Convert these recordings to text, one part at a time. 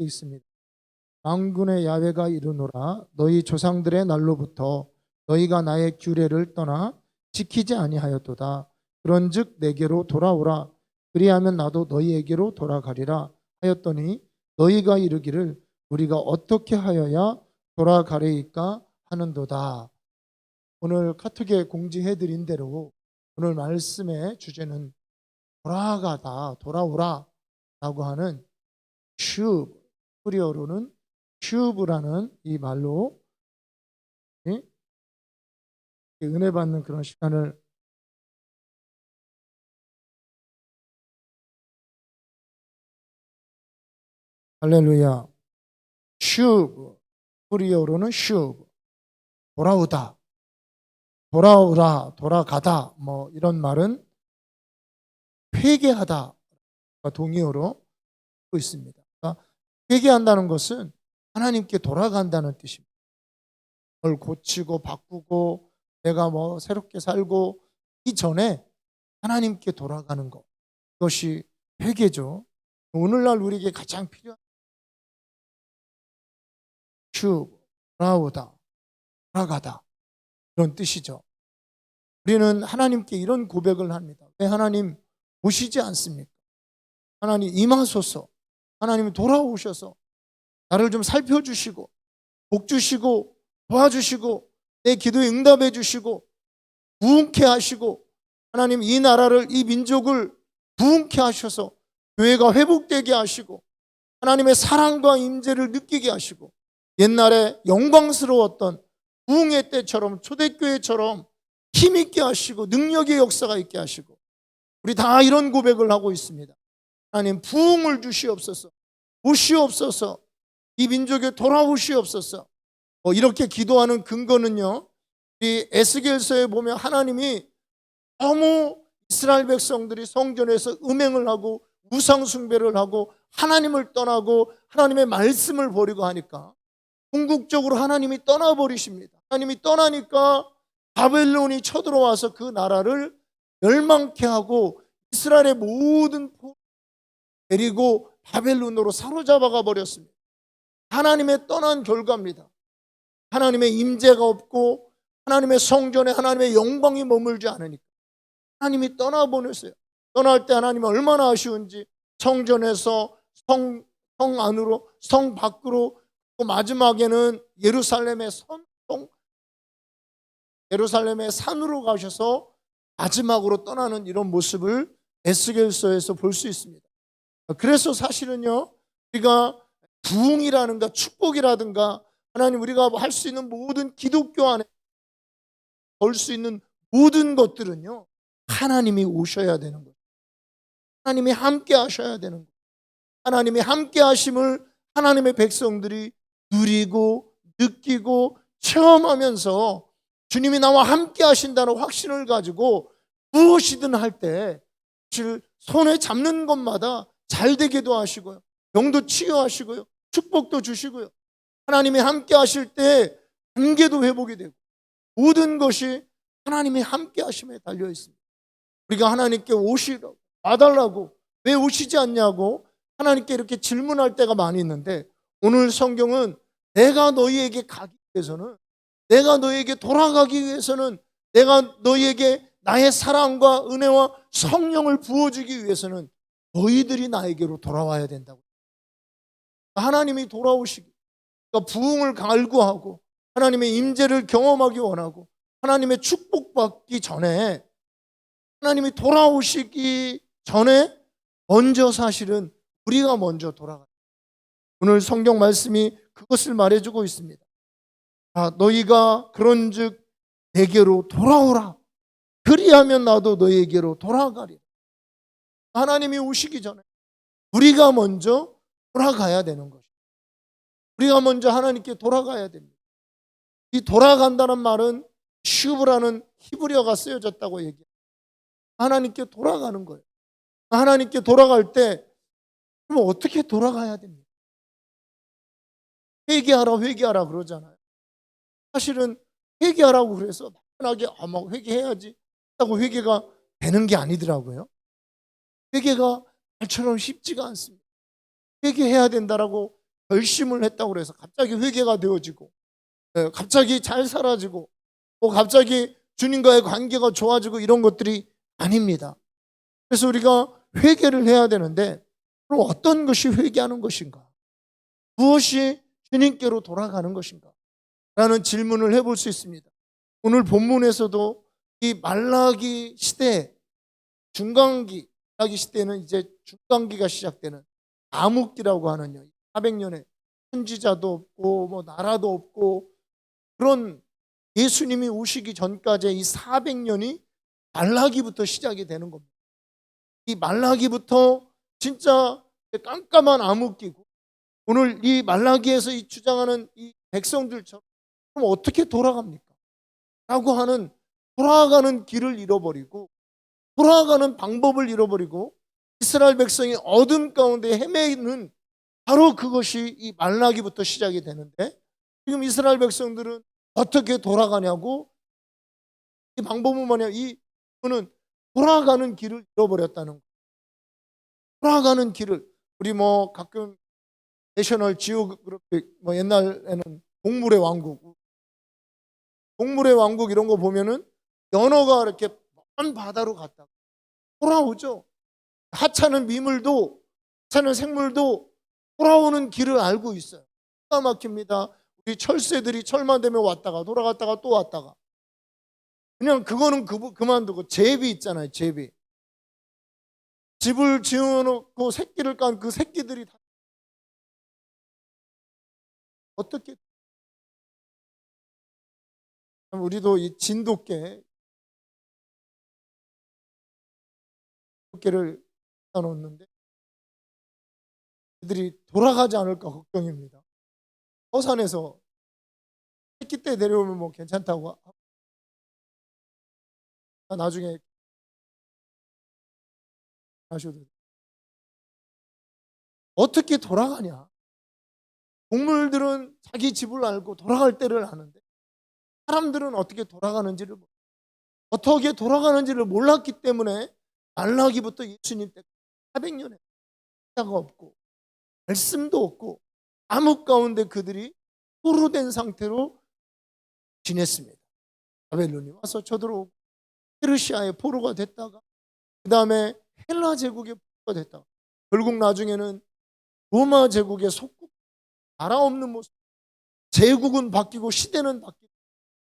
있습니다. 만군의 야훼가 이르노라. 너희 조상들의 날로부터 너희가 나의 규례를 떠나 지키지 아니하였도다. 그런즉 내게로 돌아오라. 그리하면 나도 너희에게로 돌아가리라 하였더니 너희가 이르기를 우리가 어떻게 하여야 돌아가리이까 하는도다. 오늘 카톡에 공지해드린 대로 오늘 말씀의 주제는 돌아가다, 돌아오라 라고 하는 슈브, 히브리어로는 슈브라는 이 말로 은혜 받는 그런 시간을 할렐루야. 슈브, 히브리어로는 슈브, 돌아오다, 돌아오라, 돌아가다 뭐 이런 말은 회개하다 동의어로 쓰고 있습니다. 그러니까 회개한다는 것은 하나님께 돌아간다는 뜻입니다. 뭘 고치고 바꾸고 내가 뭐 새롭게 살고 이전에 하나님께 돌아가는 것, 그것이 회개죠. 오늘날 우리에게 가장 필요한 돌아오다, 돌아가다 그런 뜻이죠. 우리는 하나님께 이런 고백을 합니다. 왜 하나님 오시지 않습니까? 하나님 임하소서. 하나님 돌아오셔서 나를 좀 살펴주시고 복 주시고 도와주시고 내 기도에 응답해 주시고 부흥케 하시고 하나님 이 나라를 이 민족을 부흥케 하셔서 교회가 회복되게 하시고 하나님의 사랑과 임재를 느끼게 하시고 옛날에 영광스러웠던 부흥의 때처럼 초대교회처럼 힘있게 하시고 능력의 역사가 있게 하시고 우리 다 이런 고백을 하고 있습니다. 하나님 부흥을 주시옵소서. 오시옵소서. 이 민족에 돌아오시옵소서. 이렇게 기도하는 근거는요, 이 에스겔서에 보면 하나님이 너무 이스라엘 백성들이 성전에서 음행을 하고 우상 숭배를 하고 하나님을 떠나고 하나님의 말씀을 버리고 하니까 궁극적으로 하나님이 떠나버리십니다. 하나님이 떠나니까 바벨론이 쳐들어와서 그 나라를 멸망케 하고 이스라엘의 모든 데리고 바벨론으로 사로잡아가 버렸습니다. 하나님의 떠난 결과입니다. 하나님의 임재가 없고 하나님의 성전에 하나님의 영광이 머물지 않으니까 하나님이 떠나보냈어요. 떠날 때 하나님은 얼마나 아쉬운지 성전에서 성 안으로 성 밖으로 마지막에는 예루살렘의 산으로 가셔서 마지막으로 떠나는 이런 모습을 에스겔서에서 볼 수 있습니다. 그래서 사실은요, 우리가 부흥이라든가 축복이라든가 하나님 우리가 할 수 있는 모든 기독교 안에 볼 수 있는 모든 것들은요, 하나님이 오셔야 되는 거예요. 하나님이 함께 하셔야 되는 거예요. 하나님이 함께 하심을 하나님의 백성들이 누리고 느끼고 체험하면서 주님이 나와 함께 하신다는 확신을 가지고 무엇이든 할 때 손에 잡는 것마다 잘 되게도 하시고요, 병도 치유하시고요, 축복도 주시고요, 하나님이 함께 하실 때 관계도 회복이 되고 모든 것이 하나님이 함께 하심에 달려 있습니다. 우리가 하나님께 오시라고 와달라고 왜 오시지 않냐고 하나님께 이렇게 질문할 때가 많이 있는데, 오늘 성경은 내가 너희에게 가기 위해서는, 내가 너희에게 돌아가기 위해서는, 내가 너희에게 나의 사랑과 은혜와 성령을 부어주기 위해서는 너희들이 나에게로 돌아와야 된다고. 하나님이 돌아오시기, 그러니까 부흥을 갈구하고 하나님의 임재를 경험하기 원하고 하나님의 축복받기 전에, 하나님이 돌아오시기 전에 먼저 사실은 우리가 먼저 돌아가요. 오늘 성경 말씀이 그것을 말해주고 있습니다. 너희가 그런즉 내게로 돌아오라. 그리하면 나도 너희에게로 돌아가리라. 하나님이 오시기 전에 우리가 먼저 돌아가야 되는 것이죠. 우리가 먼저 하나님께 돌아가야 됩니다. 이 돌아간다는 말은 슈브라는 히브리어가 쓰여졌다고 얘기해요. 하나님께 돌아가는 거예요. 하나님께 돌아갈 때 그럼 어떻게 돌아가야 됩니까? 회개하라 그러잖아요. 사실은 회개하라고 그래서 편하게 막 회개해야지 하고 회개가 되는 게 아니더라고요. 회개가 말처럼 쉽지가 않습니다. 회개해야 된다라고 결심을 했다고 해서 갑자기 회개가 되어지고, 갑자기 잘 살아지고, 갑자기 주님과의 관계가 좋아지고 이런 것들이 아닙니다. 그래서 우리가 회개를 해야 되는데, 그럼 어떤 것이 회개하는 것인가? 무엇이 주님께로 돌아가는 것인가? 라는 질문을 해볼 수 있습니다. 오늘 본문에서도 이 말라기 시대, 중간기, 말라기 시대는 이제 중간기가 시작되는 암흑기라고 하는 400년에 선지자도 없고 나라도 없고 그런 예수님이 오시기 전까지의 이 400년이 말라기부터 시작이 되는 겁니다. 이 말라기부터 진짜 깜깜한 암흑기고, 오늘 이 말라기에서 이 주장하는 이 백성들처럼 그럼 어떻게 돌아갑니까? 라고 하는, 돌아가는 길을 잃어버리고 돌아가는 방법을 잃어버리고 이스라엘 백성이 어둠 가운데 헤매는, 바로 그것이 이 말라기부터 시작이 되는데, 지금 이스라엘 백성들은 어떻게 돌아가냐고, 이 방법은 뭐냐, 이분은 돌아가는 길을 잃어버렸다는 거예요. 돌아가는 길을, 우리 가끔 내셔널 지오그래픽 옛날에는 동물의 왕국 이런 거 보면은 연어가 이렇게 먼 바다로 갔다가 돌아오죠. 하찮은 미물도, 하찮은 생물도 돌아오는 길을 알고 있어요. 기가 막힙니다. 우리 철새들이 철만 되면 왔다가 돌아갔다가 또 왔다가, 그냥 그거는 그만두고 제비 있잖아요. 제비, 집을 지어놓고 새끼를 깐 그 새끼들이 다 어떻게, 우리도 이 진돗개를 놓는데 애들이 돌아가지 않을까 걱정입니다. 서산에서 새끼 때 내려오면 괜찮다고 나중에 하셔도 돼요. 어떻게 돌아가냐? 동물들은 자기 집을 알고 돌아갈 때를 아는데 사람들은 어떻게 돌아가는지를 몰랐기 때문에 말라기부터 예수님 때 400년에 자가 없고 말씀도 없고 암흑 가운데 그들이 포로된 상태로 지냈습니다. 바벨론이 와서 쳐들어오고 페르시아의 포로가 됐다가 그 다음에 헬라 제국의 포로가 됐다가 결국 나중에는 로마 제국의 속국, 나라 없는 모습, 제국은 바뀌고 시대는 바뀌고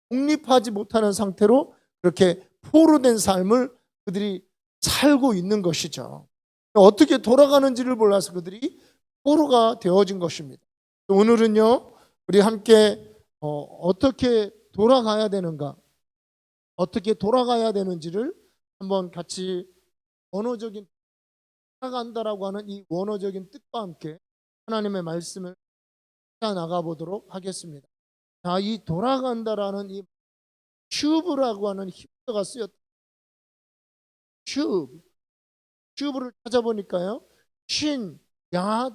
독립하지 못하는 상태로 그렇게 포로된 삶을 그들이 살고 있는 것이죠. 어떻게 돌아가는지를 몰라서 그들이 포로가 되어진 것입니다. 오늘은요, 우리 함께 어떻게 돌아가야 되는가, 어떻게 돌아가야 되는지를 한번 같이 원어적인, 돌아간다라고 하는 이 원어적인 뜻과 함께 하나님의 말씀을 나가 보도록 하겠습니다. 자, 이 돌아간다라는 이 슈브라고 하는 히브리어가 쓰였다. 슈브를 찾아보니까요, 신, 야,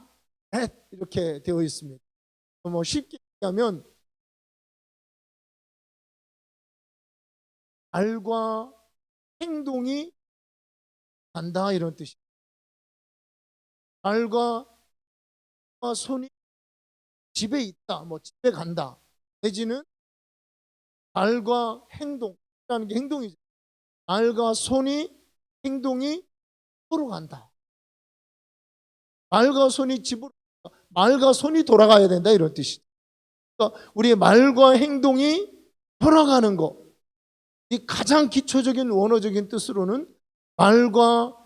헷 이렇게 되어 있습니다. 쉽게 얘기하면 말과 행동이 간다 이런 뜻입니다. 말과 손이 집에 있다, 집에 간다, 내지는 말과 행동이라는 게 행동이죠. 말과 손이, 행동이 서로 간다. 말과 손이 집으로, 말과 손이 돌아가야 된다 이런 뜻이죠. 그러니까 우리의 말과 행동이 돌아가는 것, 이 가장 기초적인 원어적인 뜻으로는 말과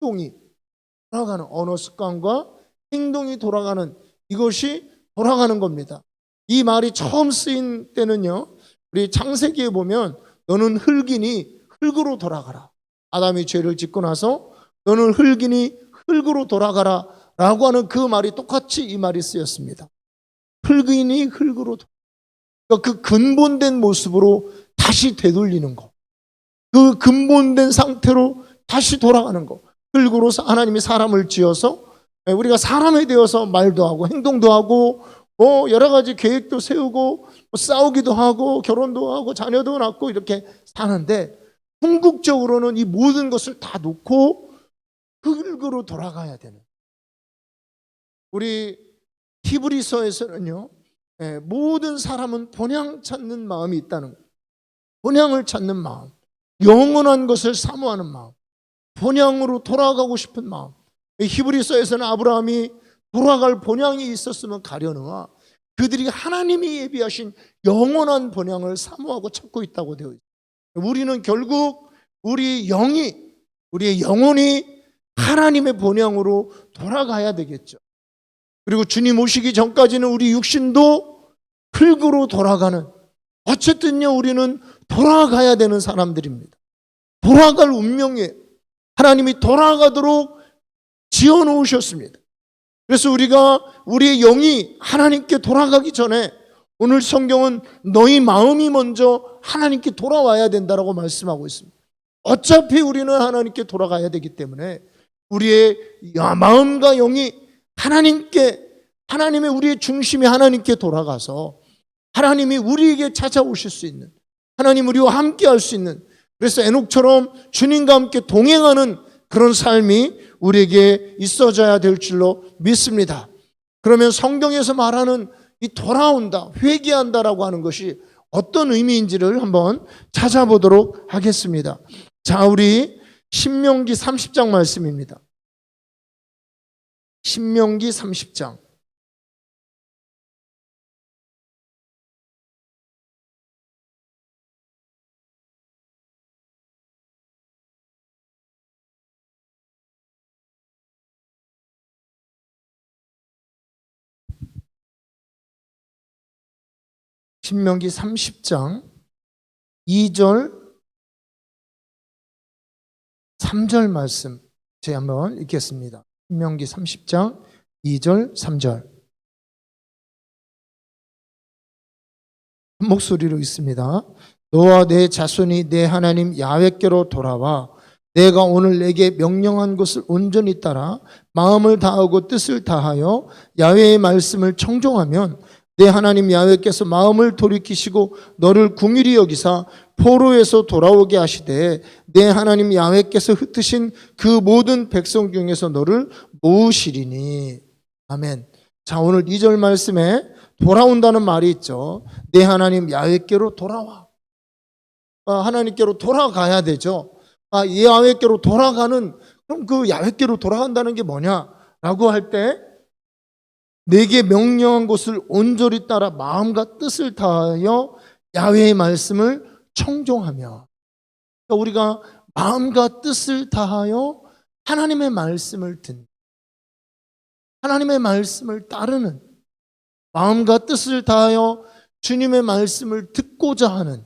행동이 돌아가는, 언어 습관과 행동이 돌아가는, 이것이 돌아가는 겁니다. 이 말이 처음 쓰인 때는요, 우리 창세기에 보면 너는 흙이니 흙으로 돌아가라. 아담이 죄를 짓고 나서 너는 흙이니 흙으로 돌아가라 라고 하는 그 말이 똑같이 이 말이 쓰였습니다. 흙이니 흙으로 돌아가라. 그러니까 그 근본된 모습으로 다시 되돌리는 거, 그 근본된 상태로 다시 돌아가는 거. 흙으로 하나님이 사람을 지어서 우리가 사람이 되어서 말도 하고 행동도 하고 여러 가지 계획도 세우고 싸우기도 하고 결혼도 하고 자녀도 낳고 이렇게 사는데, 궁극적으로는 이 모든 것을 다 놓고 흙으로 돌아가야 되는, 우리 히브리서에서는요, 모든 사람은 본향 찾는 마음이 있다는 거예요. 본향을 찾는 마음, 영원한 것을 사모하는 마음, 본향으로 돌아가고 싶은 마음. 히브리서에서는 아브라함이 돌아갈 본향이 있었으면 가려느와 그들이 하나님이 예비하신 영원한 본향을 사모하고 찾고 있다고 되어 있어요. 우리는 결국 우리의 영혼이 하나님의 본향으로 돌아가야 되겠죠. 그리고 주님 오시기 전까지는 우리 육신도 흙으로 돌아가는, 어쨌든요 우리는 돌아가야 되는 사람들입니다. 돌아갈 운명이에요. 하나님이 돌아가도록 지어놓으셨습니다. 그래서 우리의 영이 하나님께 돌아가기 전에 오늘 성경은 너희 마음이 먼저 하나님께 돌아와야 된다라고 말씀하고 있습니다. 어차피 우리는 하나님께 돌아가야 되기 때문에 우리의 마음과 영이 하나님의 우리의 중심이 하나님께 돌아가서 하나님이 우리에게 찾아오실 수 있는, 하나님 우리와 함께 할 수 있는, 그래서 에녹처럼 주님과 함께 동행하는 그런 삶이 우리에게 있어져야 될 줄로 믿습니다. 그러면 성경에서 말하는 이 돌아온다, 회개한다라고 하는 것이 어떤 의미인지를 한번 찾아보도록 하겠습니다. 자, 우리 신명기 30장 말씀입니다. 신명기 30장. 신명기 30장 2절 3절 말씀 제가 한번 읽겠습니다. 신명기 30장 2절 3절 한 목소리로 읽습니다. 너와 내 자손이 내 하나님 야훼께로 돌아와 내가 오늘 내게 명령한 것을 온전히 따라 마음을 다하고 뜻을 다하여 야훼의 말씀을 청종하면 내 하나님 야훼께서 마음을 돌이키시고 너를 긍휼히 여기사 포로에서 돌아오게 하시되 내 하나님 야훼께서 흩으신 그 모든 백성 중에서 너를 모으시리니. 아멘. 자, 오늘 2절 말씀에 돌아온다는 말이 있죠. 내 하나님 야훼께로 돌아와. 하나님께로 돌아가야 되죠. 야훼께로 돌아가는, 그럼 그 야훼께로 돌아간다는 게 뭐냐라고 할 때 내게 명령한 것을 온전히 따라 마음과 뜻을 다하여 야훼의 말씀을 청종하며, 그러니까 우리가 마음과 뜻을 다하여 하나님의 말씀을 듣는, 하나님의 말씀을 따르는, 마음과 뜻을 다하여 주님의 말씀을 듣고자 하는,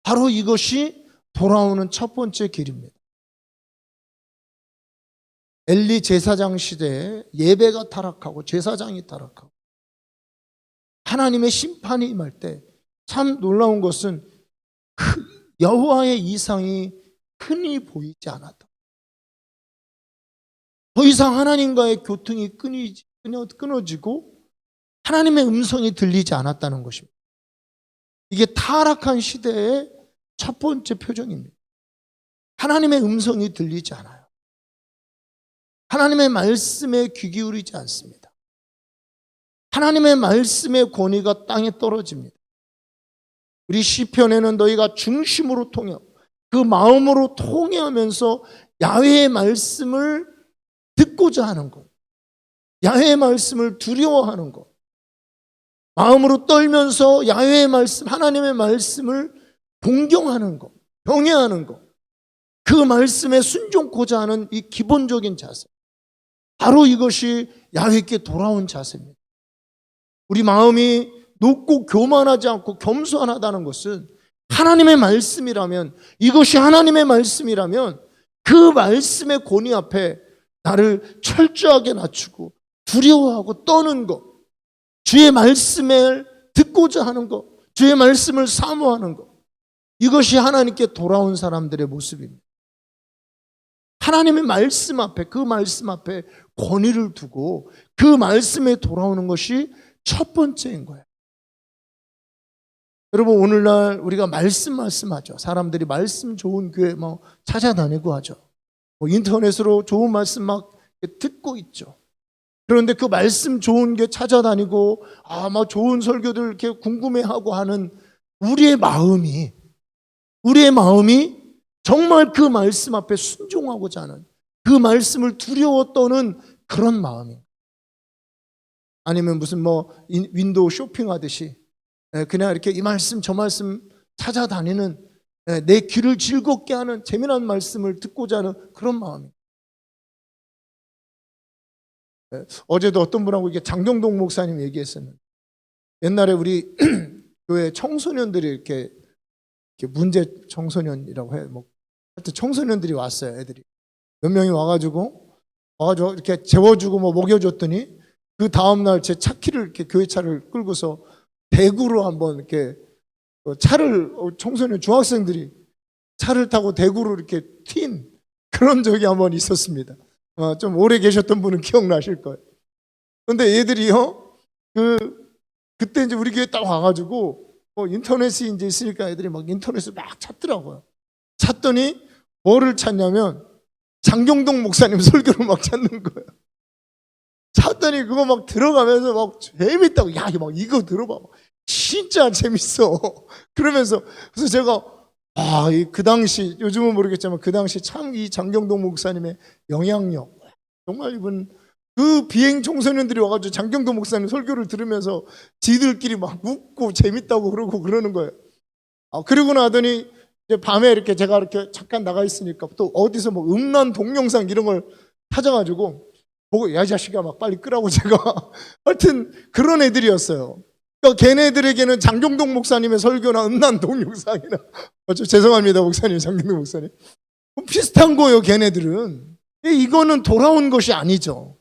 바로 이것이 돌아오는 첫 번째 길입니다. 엘리 제사장 시대에 예배가 타락하고 제사장이 타락하고 하나님의 심판이 임할 때 참 놀라운 것은 여호와의 이상이 흔히 보이지 않았다. 더 이상 하나님과의 교통이 끊어지고 하나님의 음성이 들리지 않았다는 것입니다. 이게 타락한 시대의 첫 번째 표정입니다. 하나님의 음성이 들리지 않아요. 하나님의 말씀에 귀 기울이지 않습니다. 하나님의 말씀의 권위가 땅에 떨어집니다. 우리 시편에는 너희가 중심으로 통해하고 그 마음으로 통해하면서 야훼의 말씀을 듣고자 하는 것, 야훼의 말씀을 두려워하는 것, 마음으로 떨면서 야훼의 말씀, 하나님의 말씀을 공경하는 것, 경외하는 것, 그 말씀에 순종코자 하는 이 기본적인 자세, 바로 이것이 야훼께 돌아온 자세입니다. 우리 마음이 높고 교만하지 않고 겸손하다는 것은 하나님의 말씀이라면, 이것이 하나님의 말씀이라면 그 말씀의 권위 앞에 나를 철저하게 낮추고 두려워하고 떠는 것, 주의 말씀을 듣고자 하는 것, 주의 말씀을 사모하는 것, 이것이 하나님께 돌아온 사람들의 모습입니다. 하나님의 말씀 앞에, 그 말씀 앞에 권위를 두고 그 말씀에 돌아오는 것이 첫 번째인 거예요. 여러분, 오늘날 우리가 말씀하죠. 사람들이 말씀 좋은 교회 찾아다니고 하죠. 인터넷으로 좋은 말씀 막 듣고 있죠. 그런데 그 말씀 좋은 게 찾아다니고 막 좋은 설교들 이렇게 궁금해하고 하는 우리의 마음이 정말 그 말씀 앞에 순종하고자 하는, 그 말씀을 두려워 떠는 그런 마음이에요. 아니면 무슨 윈도우 쇼핑하듯이 그냥 이렇게 이 말씀 저 말씀 찾아다니는, 내 귀를 즐겁게 하는 재미난 말씀을 듣고자 하는 그런 마음이에요. 어제도 어떤 분하고 이게 장경동 목사님 얘기했었는데, 옛날에 우리 교회 청소년들이 이렇게 문제 청소년이라고 해, 하여튼 청소년들이 왔어요. 애들이 몇 명이 와가지고 이렇게 재워주고 먹여줬더니 그 다음날 제 차키를 이렇게 교회 차를 끌고서 대구로 한번 이렇게 차를, 청소년 중학생들이 차를 타고 대구로 이렇게 튄 그런 적이 한번 있었습니다. 좀 오래 계셨던 분은 기억나실 거예요. 그런데 얘들이요, 그때 이제 우리 교회 딱 와가지고 인터넷이 이제 있으니까 애들이 막 인터넷을 막 찾더라고요. 찾더니 뭐를 찾냐면 장경동 목사님 설교를 막 찾는 거예요. 찾더니 그거 막 들어가면서 막 재밌다고, 야, 막 이거 들어봐, 진짜 재밌어. 그러면서 그래서 제가 그 당시, 요즘은 모르겠지만 그 당시 참 이 장경동 목사님의 영향력, 정말 이분 그 비행 청소년들이 와가지고 장경동 목사님 설교를 들으면서 지들끼리 막 웃고 재밌다고 그러고 그러는 거예요. 그리고 나더니 이제 밤에 이렇게 제가 이렇게 잠깐 나가 있으니까 또 어디서 음란 동영상 이런 걸 찾아가지고 보고, 야, 이 자식아, 막 빨리 끄라고 제가 하여튼 그런 애들이었어요. 그러니까 걔네들에게는 장경동 목사님의 설교나 음란 동영상이나 죄송합니다 목사님, 장경동 목사님, 비슷한 거예요. 걔네들은 이거는 돌아온 것이 아니죠.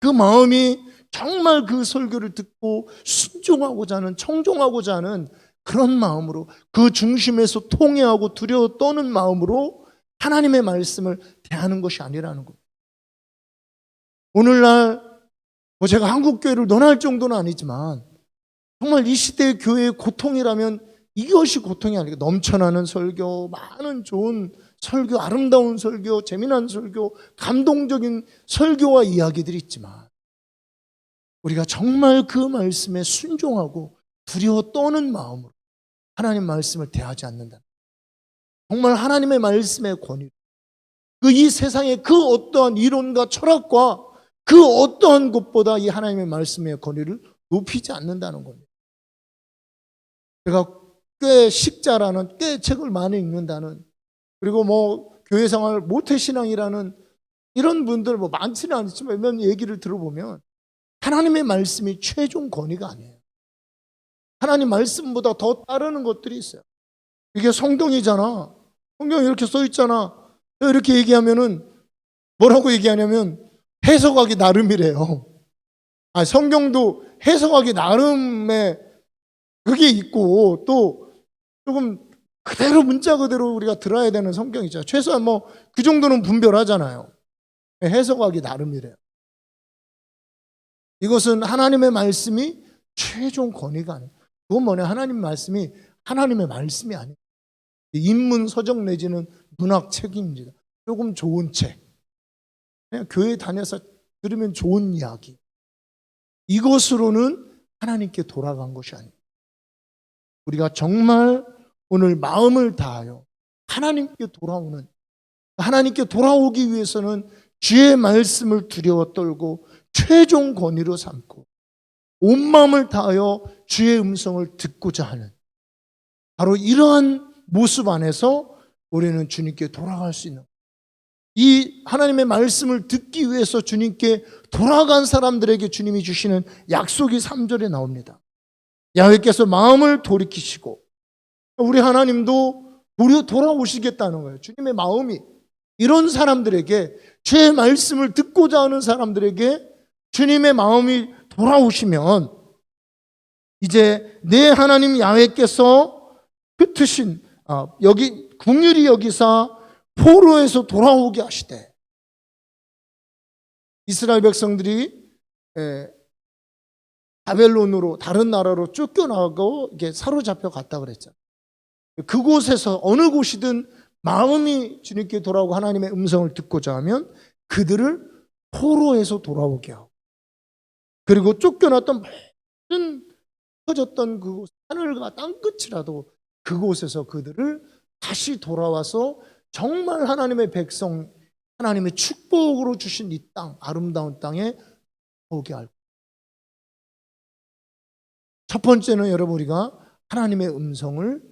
그 마음이 정말 그 설교를 듣고 순종하고자 하는, 청종하고자 하는 그런 마음으로, 그 중심에서 통회하고 두려워 떠는 마음으로 하나님의 말씀을 대하는 것이 아니라는 거예요. 오늘날 제가 한국교회를 논할 정도는 아니지만 정말 이 시대의 교회의 고통이라면 이것이 고통이 아니고, 넘쳐나는 설교, 많은 좋은 설교, 아름다운 설교, 재미난 설교, 감동적인 설교와 이야기들이 있지만 우리가 정말 그 말씀에 순종하고 두려워 떠는 마음으로 하나님 말씀을 대하지 않는다. 정말 하나님의 말씀의 권위, 이 세상의 그 어떠한 이론과 철학과 그 어떠한 것보다 이 하나님의 말씀의 권위를 높이지 않는다는 겁니다. 제가 꽤 식자라는, 꽤 책을 많이 읽는다는, 그리고 교회 생활 모태신앙이라는 이런 분들 많지는 않지만 몇 얘기를 들어보면 하나님의 말씀이 최종 권위가 아니에요. 하나님 말씀보다 더 따르는 것들이 있어요. 이게 성경이잖아, 성경에 이렇게 써 있잖아, 이렇게 얘기하면은 뭐라고 얘기하냐면 해석하기 나름이래요. 성경도 해석하기 나름의 그게 있고, 또 조금 그대로 문자 그대로 우리가 들어야 되는 성경이죠. 최소한 그 정도는 분별하잖아요. 해석하기 나름이래요. 이것은 하나님의 말씀이 최종 권위가 아니에요. 그건 뭐냐, 하나님 말씀이 하나님의 말씀이 아니에요. 인문 서적 내지는 문학 책입니다. 조금 좋은 책, 그냥 교회 다녀서 들으면 좋은 이야기, 이것으로는 하나님께 돌아간 것이 아니에요. 우리가 정말 오늘 마음을 다하여 하나님께 돌아오는, 하나님께 돌아오기 위해서는 주의 말씀을 두려워 떨고 최종 권위로 삼고 온 마음을 다하여 주의 음성을 듣고자 하는, 바로 이러한 모습 안에서 우리는 주님께 돌아갈 수 있는, 이 하나님의 말씀을 듣기 위해서 주님께 돌아간 사람들에게 주님이 주시는 약속이 3절에 나옵니다. 야훼께서 마음을 돌이키시고, 우리 하나님도 돌아오시겠다는 거예요. 주님의 마음이 이런 사람들에게, 주의 말씀을 듣고자 하는 사람들에게 주님의 마음이 돌아오시면 이제 내 하나님 야훼께서 흩으신 여기 긍휼히 여기사 포로에서 돌아오게 하시되, 이스라엘 백성들이 바벨론으로, 다른 나라로 쫓겨나고 이게 사로잡혀 갔다 그랬잖아요. 그곳에서 어느 곳이든 마음이 주님께 돌아오고 하나님의 음성을 듣고자 하면 그들을 포로에서 돌아오게 하고, 그리고 쫓겨났던 모든 터졌던 그 하늘과 땅끝이라도 그곳에서 그들을 다시 돌아와서 정말 하나님의 백성, 하나님의 축복으로 주신 이 땅, 아름다운 땅에 오게 할. 첫 번째는 여러분, 우리가 하나님의 음성,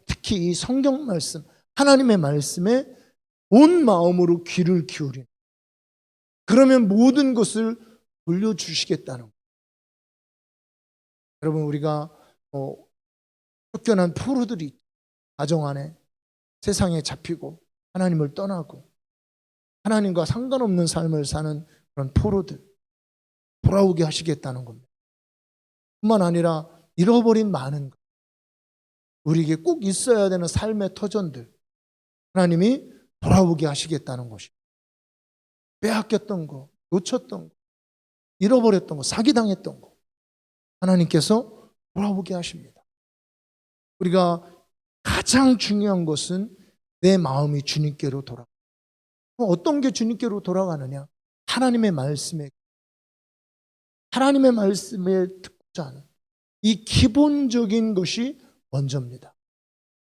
특히 이 성경 말씀, 하나님의 말씀에 온 마음으로 귀를 기울이는, 그러면 모든 것을 돌려주시겠다는 거예요. 여러분, 우리가 쫓겨난 포로들이 가정 안에 세상에 잡히고 하나님을 떠나고 하나님과 상관없는 삶을 사는 그런 포로들 돌아오게 하시겠다는 겁니다. 뿐만 아니라 잃어버린 많은 것, 우리에게 꼭 있어야 되는 삶의 터전들 하나님이 돌아오게 하시겠다는 것이, 빼앗겼던 거, 놓쳤던 거, 잃어버렸던 거, 사기당했던 거 하나님께서 돌아오게 하십니다. 우리가 가장 중요한 것은 내 마음이 주님께로 돌아가. 어떤 게 주님께로 돌아가느냐? 하나님의 말씀에 듣고자 하는 이 기본적인 것이 먼저입니다.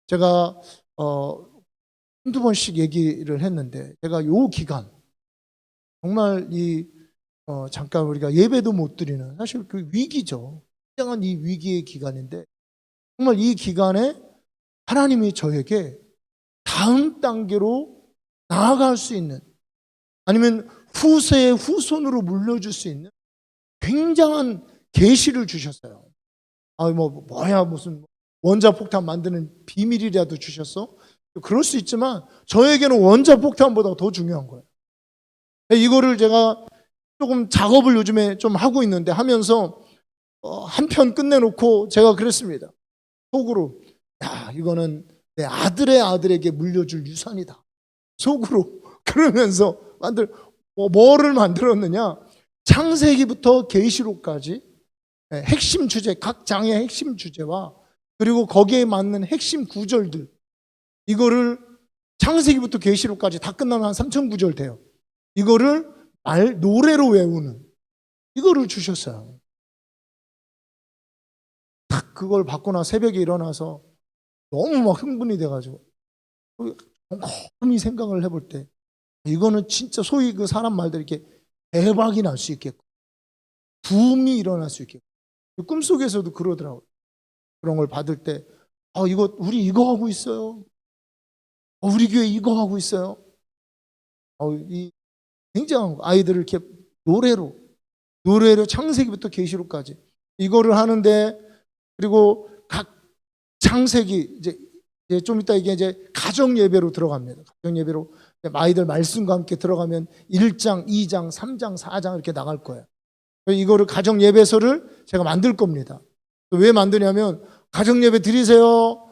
제가 한두 번씩 얘기를 했는데, 제가 요 기간 정말 잠깐 우리가 예배도 못 드리는, 사실 그 위기죠. 굉장한 이 위기의 기간인데, 정말 이 기간에 하나님이 저에게 다음 단계로 나아갈 수 있는, 아니면 후세의 후손으로 물려줄 수 있는 굉장한 계시를 주셨어요. 무슨 원자폭탄 만드는 비밀이라도 주셨어? 그럴 수 있지만 저에게는 원자폭탄보다 더 중요한 거예요. 이거를 제가 조금 작업을 요즘에 좀 하고 있는데, 하면서 한 편 끝내놓고 제가 그랬습니다. 속으로, 이거는 내 아들의 아들에게 물려줄 유산이다. 속으로. 그러면서 뭐를 만들었느냐? 창세기부터 계시록까지 핵심 주제, 각 장의 핵심 주제와 그리고 거기에 맞는 핵심 구절들, 이거를 창세기부터 계시록까지 다 끝나면 한 3,000구절 돼요. 이거를 노래로 외우는, 이거를 주셨어요. 딱 그걸 받고 나 새벽에 일어나서 너무 막 흥분이 돼가지고 곰곰이 생각을 해볼 때, 이거는 진짜 소위 그 사람 말대로 이렇게 대박이 날 수 있겠고 붐이 일어날 수 있겠고, 꿈속에서도 그러더라고요. 그런 걸 받을 때, 우리 이거 하고 있어요. 우리 교회 이거 하고 있어요. 이 굉장한 거. 아이들을 이렇게 노래로 창세기부터 계시록까지 이거를 하는데, 그리고 각 창세기 이제 좀 이따 이게 이제 가정 예배로 들어갑니다. 가정 예배로 아이들 말씀과 함께 들어가면 1장, 2장, 3장, 4장 이렇게 나갈 거예요. 이거를 가정 예배서를 제가 만들 겁니다. 왜 만드냐면, 가정 예배 드리세요,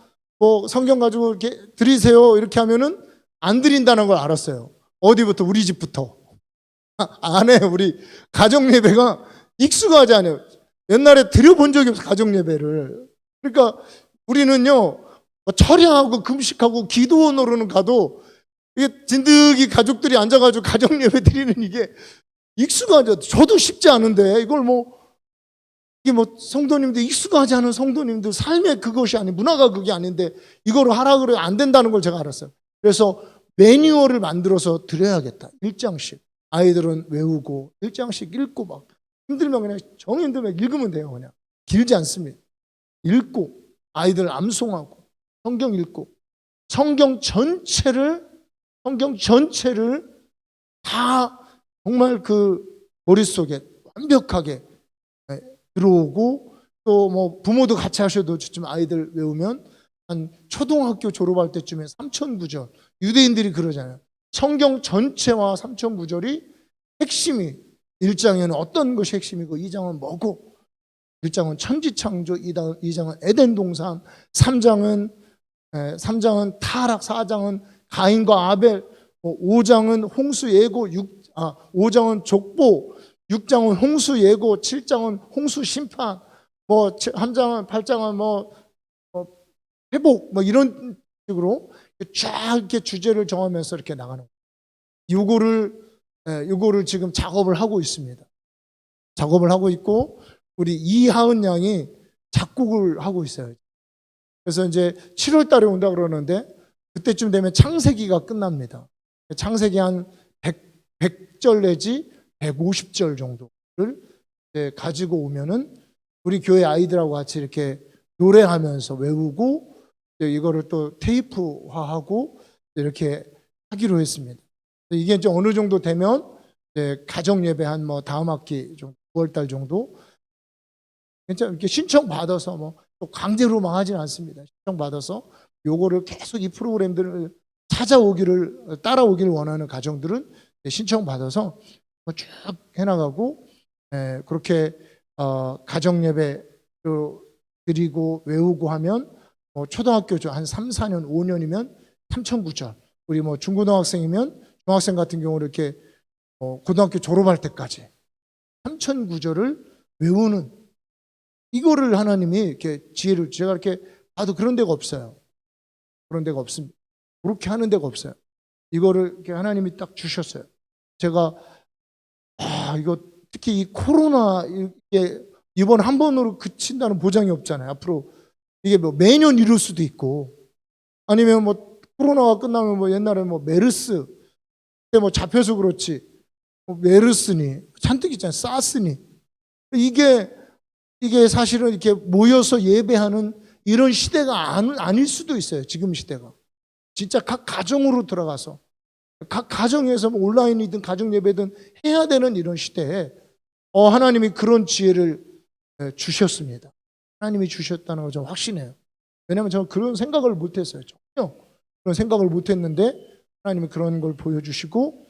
성경 가지고 이렇게 드리세요, 이렇게 하면은 안 드린다는 걸 알았어요. 어디부터? 우리 집부터. 안 해요. 우리 가정 예배가 익숙하지 않아요. 옛날에 드려본 적이 없어요, 가정 예배를. 그러니까 우리는요, 철야하고 금식하고 기도원으로는 가도 이게 진득이 가족들이 앉아가지고 가정 예배 드리는 이게 익숙하죠. 저도 쉽지 않은데, 이걸 이게 성도님들, 익숙하지 않은 성도님들 삶의 그것이 아닌, 문화가 그게 아닌데 이거를 하라 그래 안 된다는 걸 제가 알았어요. 그래서 매뉴얼을 만들어서 드려야겠다. 1장씩 아이들은 외우고 1장씩 읽고, 막 힘들면 그냥 힘들면 읽으면 돼요. 그냥 길지 않습니다. 읽고 아이들 암송하고 성경 읽고, 성경 전체를 다 정말 그 머릿속에 완벽하게 들어오고, 또 부모도 같이 하셔도 좋지만 아이들 외우면 한 초등학교 졸업할 때쯤에 3,000구절, 유대인들이 그러잖아요. 성경 전체와 3,000구절이 핵심이, 1장에는 어떤 것이 핵심이고 2장은 뭐고, 1장은 천지창조, 2장은 에덴 동산, 3장은 타락, 4장은 가인과 아벨, 5장은 홍수 예고, 5장은 족보, 6장은 홍수 예고, 7장은 홍수 심판, 8장은 회복, 이런 식으로 쫙 이렇게 주제를 정하면서 이렇게 나가는 거예요. 요거를 지금 작업을 하고 있습니다. 작업을 하고 있고 우리 이하은 양이 작곡을 하고 있어요. 그래서 이제 7월 달에 온다 그러는데 그때쯤 되면 창세기가 끝납니다. 창세기 한 100절 내지 150절 정도를 가지고 오면은 우리 교회 아이들하고 같이 이렇게 노래하면서 외우고 이거를 또 테이프화하고 이렇게 하기로 했습니다. 이게 이제 어느 정도 되면 가정 예배 한 뭐 다음 학기 좀 9월 달 정도 괜찮 이렇게 신청 받아서 뭐 또 강제로만 하진 않습니다. 신청 받아서 요거를 계속 이 프로그램들을 따라오기를 원하는 가정들은 신청 받아서 쭉 해나가고 그렇게 가정 예배 드리고 외우고 하면 초등학교 한 3, 4년, 5년이면 3,900절. 우리 뭐 중고등학생이면 중학생 같은 경우는 이렇게 고등학교 졸업할 때까지 3,900절을 외우는 이거를 하나님이 이렇게 지혜를 제가 이렇게 봐도 그런 데가 없어요. 그런 데가 없습니다. 그렇게 하는 데가 없어요. 이거를 이렇게 하나님이 딱 주셨어요. 제가 이거 특히 이 코로나 이게 이번 한 번으로 그친다는 보장이 없잖아요. 앞으로 이게 뭐 매년 이럴 수도 있고 아니면 뭐 코로나가 끝나면 뭐 옛날에 뭐 메르스 그때 뭐 잡혀서 그렇지 뭐 메르스니 잔뜩 있잖아요. 사스니 이게 사실은 이렇게 모여서 예배하는 이런 시대가 아닐 수도 있어요. 지금 시대가 진짜 각 가정으로 들어가서 각 가정에서 뭐 온라인이든 가정 예배든 해야 되는 이런 시대에 하나님이 그런 지혜를 주셨습니다. 하나님이 주셨다는 걸 좀 확신해요. 왜냐하면 저는 그런 생각을 못했어요. 전혀 그런 생각을 못했는데 하나님이 그런 걸 보여주시고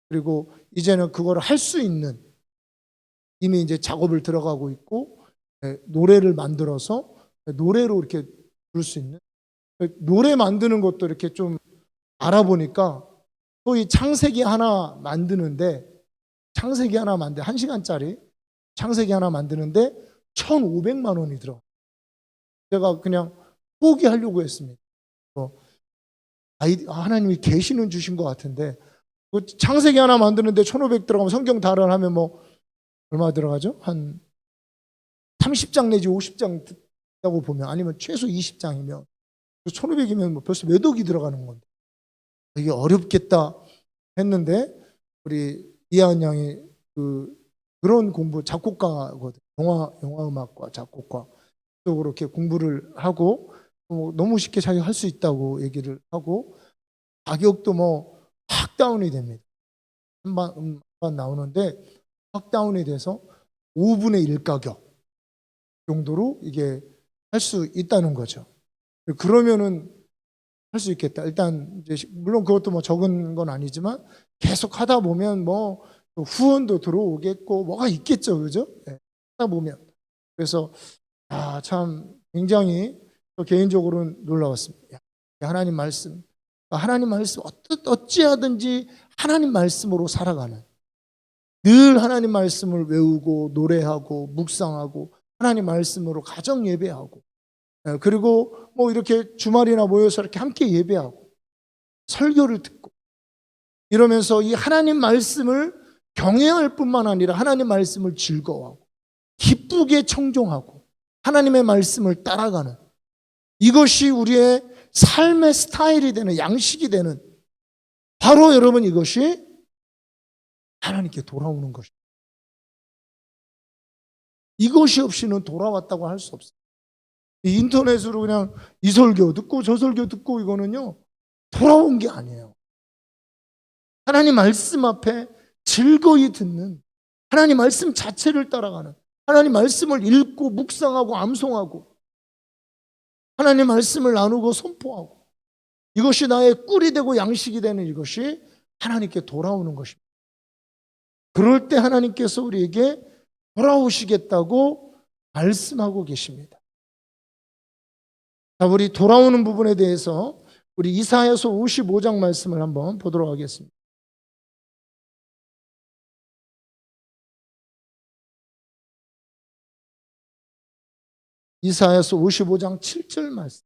그리고 이제는 그걸 할 수 있는 이미 이제 작업을 들어가고 있고 노래를 만들어서 노래로 이렇게 부를 수 있는 노래 만드는 것도 이렇게 좀 알아보니까 또 이 창세기 하나 만드는데 1시간짜리 창세기 하나 만드는데 1,500만 원이 들어. 제가 그냥 포기하려고 했습니다. 하나님이 계시는 주신 것 같은데 그 창세기 하나 만드는데 1,500 들어가면 성경 다를 하면 뭐 얼마 들어가죠? 한 30장 내지 50장 듣다고 보면 아니면 최소 20장이면 1,500이면 뭐 벌써 몇 억이 들어가는 건데 이게 어렵겠다 했는데 우리 이하은 양이 그런 공부 작곡가거든. 영화 음악과 작곡가 쪽으로 이렇게 공부를 하고 너무 쉽게 자기가 할 수 있다고 얘기를 하고 가격도 뭐 확 다운이 됩니다. 한번 나오는데 확 다운이 돼서 5분의 1 가격 정도로 이게 할 수 있다는 거죠. 그러면은 할 수 있겠다. 일단 이제 물론 그것도 뭐 적은 건 아니지만 계속 하다 보면 뭐 후원도 들어오겠고 뭐가 있겠죠, 그죠? 네, 하다 보면 그래서 참 굉장히 또 개인적으로는 놀라웠습니다. 하나님 말씀 어찌하든지 하나님 말씀으로 살아가는 늘 하나님 말씀을 외우고 노래하고 묵상하고 하나님 말씀으로 가정 예배하고 그리고 뭐 이렇게 주말이나 모여서 이렇게 함께 예배하고 설교를 듣고 이러면서 이 하나님 말씀을 경외할 뿐만 아니라 하나님 말씀을 즐거워하고 기쁘게 청종하고 하나님의 말씀을 따라가는 이것이 우리의 삶의 스타일이 되는 양식이 되는 바로 여러분 이것이 하나님께 돌아오는 것입니다. 이것이 없이는 돌아왔다고 할 수 없어요. 인터넷으로 그냥 이 설교 듣고 저 설교 듣고 이거는요 돌아온 게 아니에요. 하나님 말씀 앞에 즐거이 듣는 하나님 말씀 자체를 따라가는 하나님 말씀을 읽고 묵상하고 암송하고 하나님 말씀을 나누고 선포하고 이것이 나의 꿀이 되고 양식이 되는 이것이 하나님께 돌아오는 것입니다. 그럴 때 하나님께서 우리에게 돌아오시겠다고 말씀하고 계십니다. 자, 우리 돌아오는 부분에 대해서 우리 이사야서 55장 말씀을 한번 보도록 하겠습니다. 이사야서 55장 7절 말씀.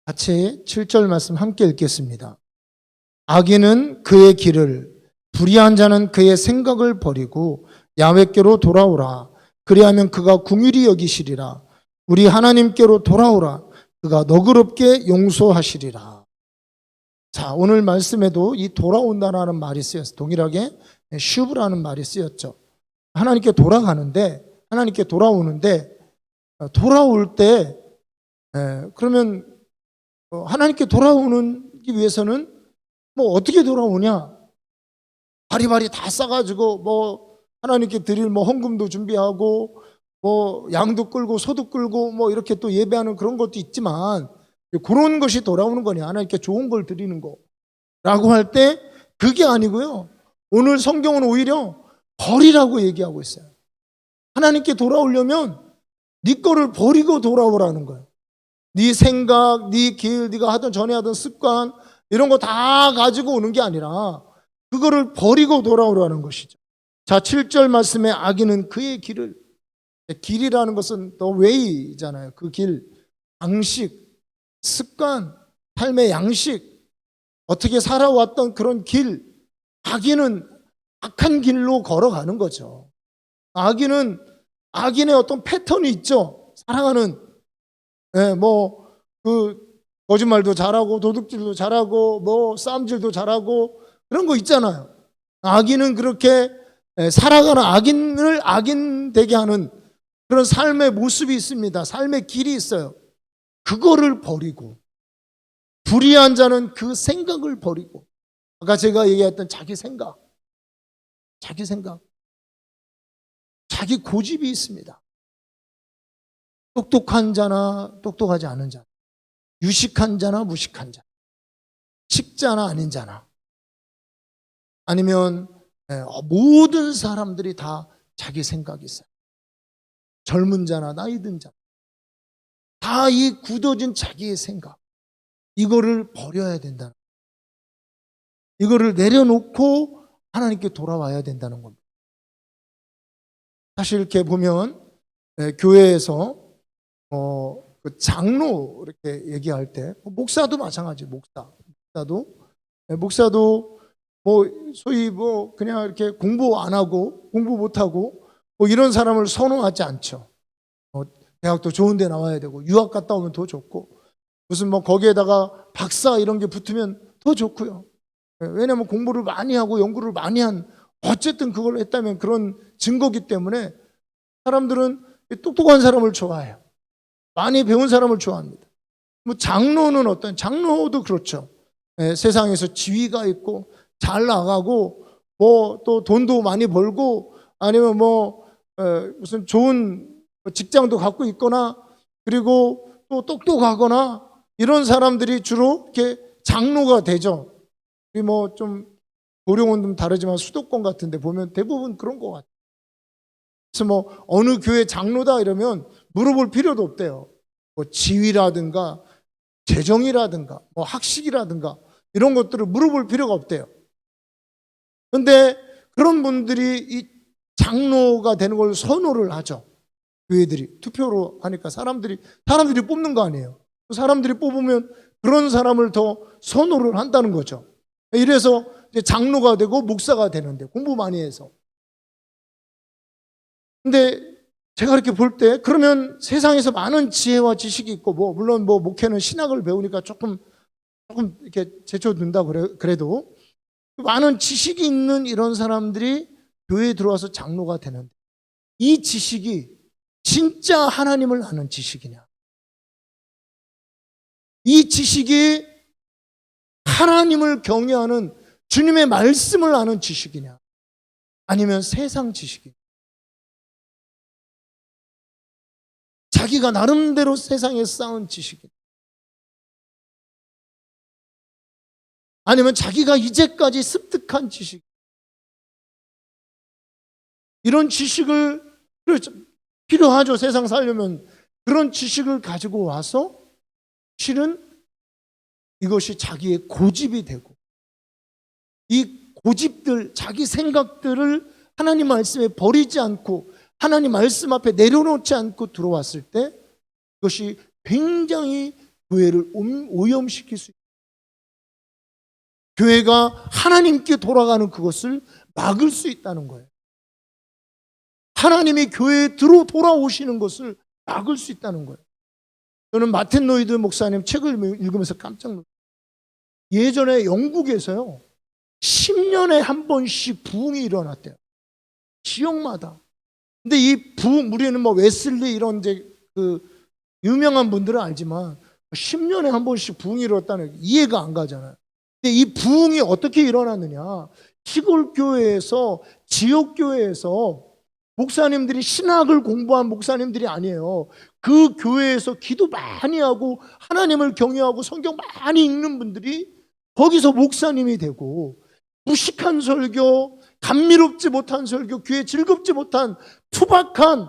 같이 7절 말씀 함께 읽겠습니다. 악인은 그의 길을, 불의한 자는 그의 생각을 버리고 야훼께로 돌아오라. 그리하면 그가 긍휼히 여기시리라. 우리 하나님께로 돌아오라. 그가 너그럽게 용서하시리라. 자, 오늘 말씀에도 이 돌아온다라는 말이 쓰였어요. 동일하게 슈브라는 말이 쓰였죠. 하나님께 돌아가는데, 하나님께 돌아오는데, 돌아올 때 그러면 하나님께 돌아오기 위해서는 뭐 어떻게 돌아오냐? 바리바리 다 싸가지고 뭐 하나님께 드릴 뭐 헌금도 준비하고 뭐 양도 끌고 소도 끌고 뭐 이렇게 또 예배하는 그런 것도 있지만, 그런 것이 돌아오는 거냐? 하나님께 좋은 걸 드리는 거라고 할 때 그게 아니고요. 오늘 성경은 오히려 버리라고 얘기하고 있어요. 하나님께 돌아오려면 네 거를 버리고 돌아오라는 거예요. 네 생각, 네 길, 네가 하던 전에 하던 습관 이런 거 다 가지고 오는 게 아니라 그거를 버리고 돌아오라는 것이죠. 자, 7절 말씀에 악인은 그의 길을, 길이라는 것은 더 웨이잖아요. 그 길, 방식, 습관, 삶의 양식, 어떻게 살아왔던 그런 길, 악인은 악한 길로 걸어가는 거죠. 악인의 어떤 패턴이 있죠. 살아가는 거짓말도 잘하고 도둑질도 잘하고 뭐 싸움질도 잘하고 그런 거 있잖아요. 악인은 그렇게 살아가는 악인을 악인 되게 하는 그런 삶의 모습이 있습니다. 삶의 길이 있어요. 그거를 버리고, 불의한 자는 그 생각을 버리고, 아까 제가 얘기했던 자기 생각, 자기 고집이 있습니다. 똑똑한 자나 똑똑하지 않은 자, 유식한 자나 무식한 자, 식자나 아닌 자나, 아니면 모든 사람들이 다 자기 생각이 있어요. 젊은 자나 나이 든 자, 다 이 굳어진 자기의 생각, 이거를 버려야 된다는, 이거를 내려놓고 하나님께 돌아와야 된다는 겁니다. 사실 이렇게 보면 교회에서 그 장로 이렇게 얘기할 때, 목사도 마찬가지. 목사도 뭐 소위 뭐 그냥 이렇게 공부 안 하고 공부 못 하고 뭐 이런 사람을 선호하지 않죠. 대학도 좋은 데 나와야 되고 유학 갔다 오면 더 좋고 무슨 뭐 거기에다가 박사 이런 게 붙으면 더 좋고요. 왜냐하면 공부를 많이 하고 연구를 많이 한, 어쨌든 그걸 했다면 그런 증거기 때문에 사람들은 똑똑한 사람을 좋아해요. 많이 배운 사람을 좋아합니다. 뭐 장로는 장로도 그렇죠. 세상에서 지위가 있고 잘 나가고 뭐 또 돈도 많이 벌고 아니면 무슨 좋은 직장도 갖고 있거나 그리고 또 똑똑하거나 이런 사람들이 주로 이렇게 장로가 되죠. 뭐 좀 고령은 좀 다르지만 수도권 같은 데 보면 대부분 그런 것 같아요. 그래서 뭐 어느 교회 장로다 이러면 물어볼 필요도 없대요. 뭐 지위라든가 재정이라든가 뭐 학식이라든가 이런 것들을 물어볼 필요가 없대요. 그런데 그런 분들이 이 장로가 되는 걸 선호를 하죠. 교회들이 투표로 하니까 사람들이 뽑는 거 아니에요. 사람들이 뽑으면 그런 사람을 더 선호를 한다는 거죠. 이래서 이제 장로가 되고 목사가 되는데 공부 많이 해서. 근데 제가 이렇게 볼 때 그러면 세상에서 많은 지혜와 지식이 있고 물론 목회는 신학을 배우니까 조금 이렇게 제쳐둔다 그래도 많은 지식이 있는 이런 사람들이 교회에 들어와서 장로가 되는데 이 지식이 진짜 하나님을 아는 지식이냐? 이 지식이 하나님을 경외하는 주님의 말씀을 아는 지식이냐? 아니면 세상 지식이냐? 자기가 나름대로 세상에 쌓은 지식이냐? 아니면 자기가 이제까지 습득한 지식? 이런 지식을 필요하죠. 세상 살려면. 그런 지식을 가지고 와서 실은 이것이 자기의 고집이 되고 이 고집들, 자기 생각들을 하나님 말씀에 버리지 않고 하나님 말씀 앞에 내려놓지 않고 들어왔을 때 그것이 굉장히 교회를 오염시킬 수 있어요. 교회가 하나님께 돌아가는 그것을 막을 수 있다는 거예요. 하나님이 교회에 돌아오시는 것을 막을 수 있다는 거예요. 저는 마틴 로이드 목사님 책을 읽으면서 깜짝 놀랐어요. 예전에 영국에서요 10년에 한 번씩 부흥이 일어났대요. 지역마다. 근데 이 부흥, 우리는 뭐 웨슬리 이런 이제 그 유명한 분들은 알지만 10년에 한 번씩 부흥이 일어났다는 이해가 안 가잖아요. 근데 이 부흥이 어떻게 일어났느냐? 시골 교회에서, 지역 교회에서 목사님들이 신학을 공부한 목사님들이 아니에요. 그 교회에서 기도 많이 하고 하나님을 경외하고 성경 많이 읽는 분들이 거기서 목사님이 되고, 무식한 설교, 감미롭지 못한 설교, 귀에 즐겁지 못한 투박한,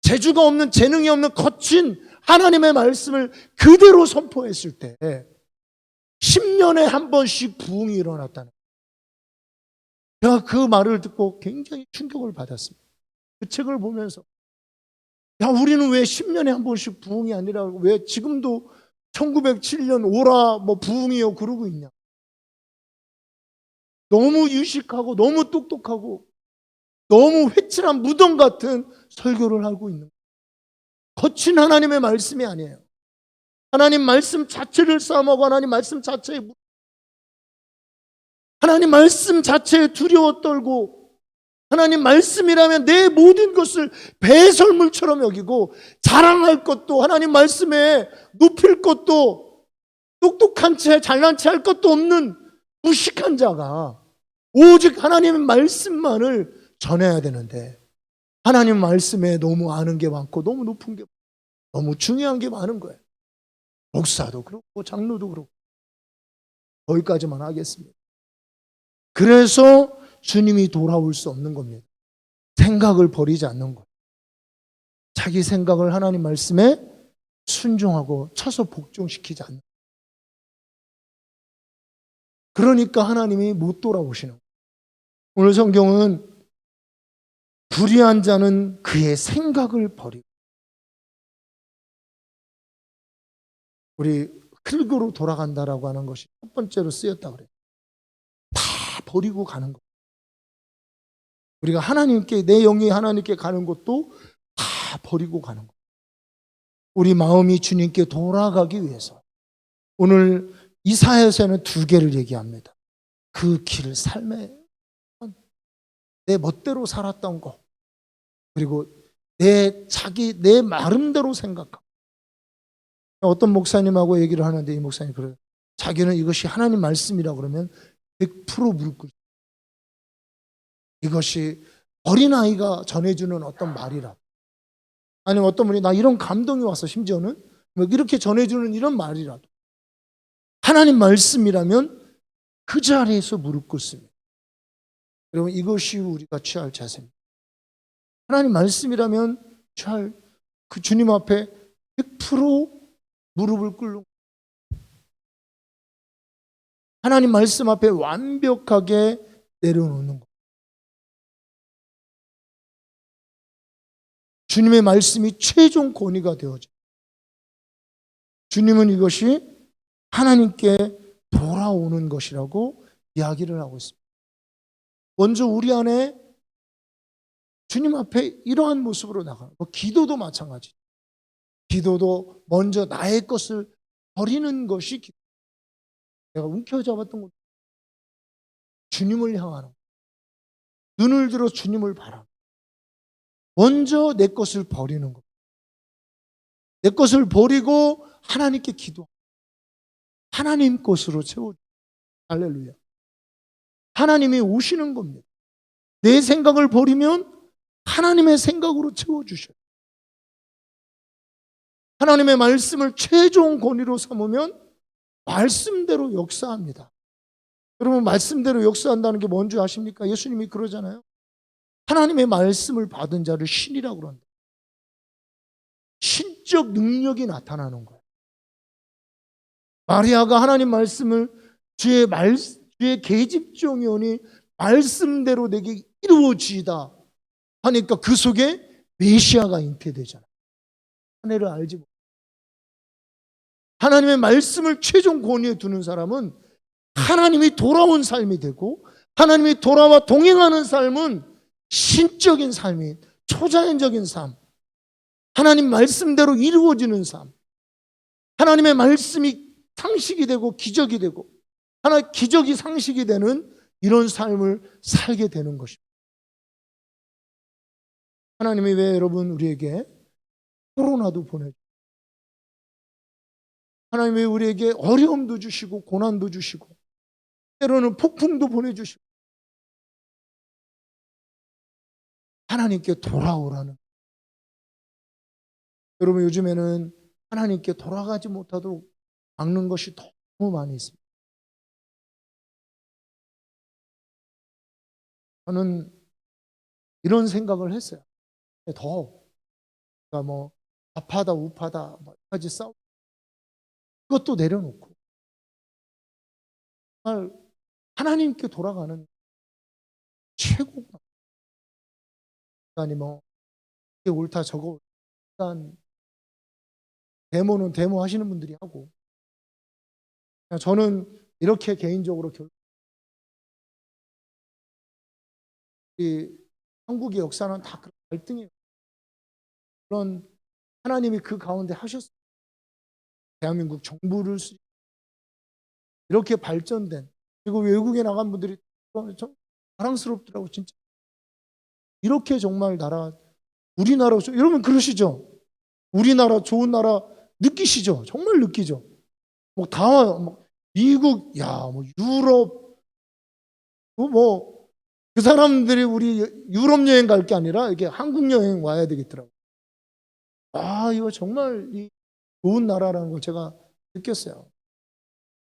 재주가 없는, 재능이 없는 거친 하나님의 말씀을 그대로 선포했을 때 10년에 한 번씩 부흥이 일어났다는 거예요. 제가 그 말을 듣고 굉장히 충격을 받았습니다. 그 책을 보면서 야, 우리는 왜 10년에 한 번씩 부흥이 아니라 왜 지금도 1907년 오라 뭐 부흥이요 그러고 있냐. 너무 유식하고 너무 똑똑하고 너무 회칠한 무덤 같은 설교를 하고 있는 거예요. 거친 하나님의 말씀이 아니에요. 하나님 말씀 자체를 싸움하고 하나님 말씀 자체에 두려워 떨고 하나님 말씀이라면 내 모든 것을 배설물처럼 여기고 자랑할 것도 하나님 말씀에 높일 것도 똑똑한 채 잘난 체 할 것도 없는 무식한 자가 오직 하나님의 말씀만을 전해야 되는데 하나님 말씀에 너무 아는 게 많고 너무 높은 게 너무 중요한 게 많은 거예요. 목사도 그렇고 장로도 그렇고 거기까지만 하겠습니다. 그래서 주님이 돌아올 수 없는 겁니다. 생각을 버리지 않는 거예요. 자기 생각을 하나님 말씀에 순종하고 쳐서 복종시키지 않는 거예요. 그러니까 하나님이 못 돌아오시는 거예요. 오늘 성경은 불의한 자는 그의 생각을 버리고, 우리 흙으로 돌아간다라고 하는 것이 첫 번째로 쓰였다 그래요. 다 버리고 가는 거예요. 우리가 하나님께, 내 영이 하나님께 가는 것도 다 버리고 가는 거예요. 우리 마음이 주님께 돌아가기 위해서. 오늘 이사야서에는 두 개를 얘기합니다. 그 길, 삶에 내 멋대로 살았던 거, 그리고 내 나름대로 생각하고. 어떤 목사님하고 얘기를 하는데 이 목사님이 그래요. 자기는 이것이 하나님 말씀이라 그러면 100% 무릎 꿇고, 이것이 어린아이가 전해주는 어떤 말이라도, 아니면 어떤 분이 나 이런 감동이 와서 심지어는 이렇게 전해주는 이런 말이라도 하나님 말씀이라면 그 자리에서 무릎 꿇습니다. 여러분, 이것이 우리가 취할 자세입니다. 하나님 말씀이라면 취할 그 주님 앞에 100% 무릎을 꿇는, 하나님 말씀 앞에 완벽하게 내려놓는 것. 주님의 말씀이 최종 권위가 되어져. 주님은 이것이 하나님께 돌아오는 것이라고 이야기를 하고 있습니다. 먼저 우리 안에 주님 앞에 이러한 모습으로 나가는 것. 기도도 마찬가지. 기도도 먼저 나의 것을 버리는 것이 기도. 내가 움켜잡았던 것, 주님을 향하는 것. 눈을 들어 주님을 바라. 먼저 내 것을 버리는 것. 내 것을 버리고 하나님께 기도. 하나님 것으로 채워줘. 할렐루야. 하나님이 오시는 겁니다. 내 생각을 버리면 하나님의 생각으로 채워주셔요. 하나님의 말씀을 최종 권위로 삼으면 말씀대로 역사합니다. 여러분, 말씀대로 역사한다는 게 뭔지 아십니까? 예수님이 그러잖아요. 하나님의 말씀을 받은 자를 신이라고 그런다. 신적 능력이 나타나는 거예요. 마리아가 하나님 말씀을 주의 계집종이 오니 말씀대로 내게 이루어지이다 하니까 그 속에 메시아가 잉태되잖아요. 한 해를 알지 못. 하나님의 말씀을 최종 권위에 두는 사람은 하나님이 돌아온 삶이 되고, 하나님이 돌아와 동행하는 삶은 신적인 삶이, 초자연적인 삶, 하나님 말씀대로 이루어지는 삶, 하나님의 말씀이 상식이 되고 기적이 되고 기적이 상식이 되는 이런 삶을 살게 되는 것입니다. 하나님이 왜 여러분 우리에게 코로나도 보내주고, 하나님이 우리에게 어려움도 주시고 고난도 주시고 때로는 폭풍도 보내주시고, 하나님께 돌아오라는. 여러분, 요즘에는 하나님께 돌아가지 못하도록 막는 것이 너무 많이 있습니다. 저는 이런 생각을 했어요. 그러니까 뭐 좌파다 우파다 까지 싸우고, 그것도 내려놓고 정말 하나님께 돌아가는 최고가. 아니 뭐 이게 옳다 저거 일단 데모는 데모 하시는 분들이 하고, 저는 이렇게 개인적으로 이 한국의 역사는 다 그런 갈등이에요. 그런 하나님이 그 가운데 하셨어요. 대한민국 정부를 이렇게 발전된, 그리고 외국에 나간 분들이 좀 자랑스럽더라고. 진짜 이렇게 정말 우리나라, 여러분 그러시죠? 우리나라 좋은 나라 느끼시죠? 정말 느끼죠? 미국, 유럽, 그 사람들이 우리 유럽 여행 갈 게 아니라 이게 한국 여행 와야 되겠더라고요. 이거 정말 좋은 나라라는 걸 제가 느꼈어요.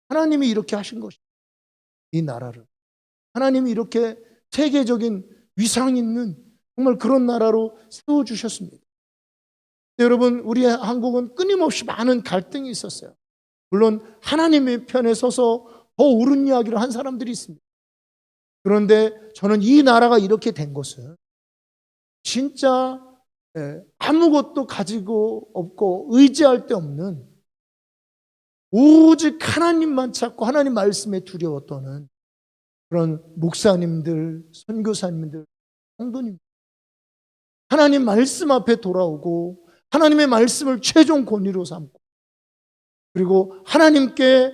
하나님이 이렇게 하신 것이에요. 이 나라를. 하나님이 이렇게 세계적인 위상 있는 정말 그런 나라로 세워주셨습니다. 여러분, 우리 한국은 끊임없이 많은 갈등이 있었어요. 물론 하나님의 편에 서서 더 옳은 이야기를 한 사람들이 있습니다. 그런데 저는 이 나라가 이렇게 된 것은 진짜 아무것도 가지고 없고 의지할 데 없는, 오직 하나님만 찾고 하나님 말씀에 두려워 떠는 그런 목사님들, 선교사님들, 성도님, 하나님 말씀 앞에 돌아오고 하나님의 말씀을 최종 권위로 삼고, 그리고 하나님께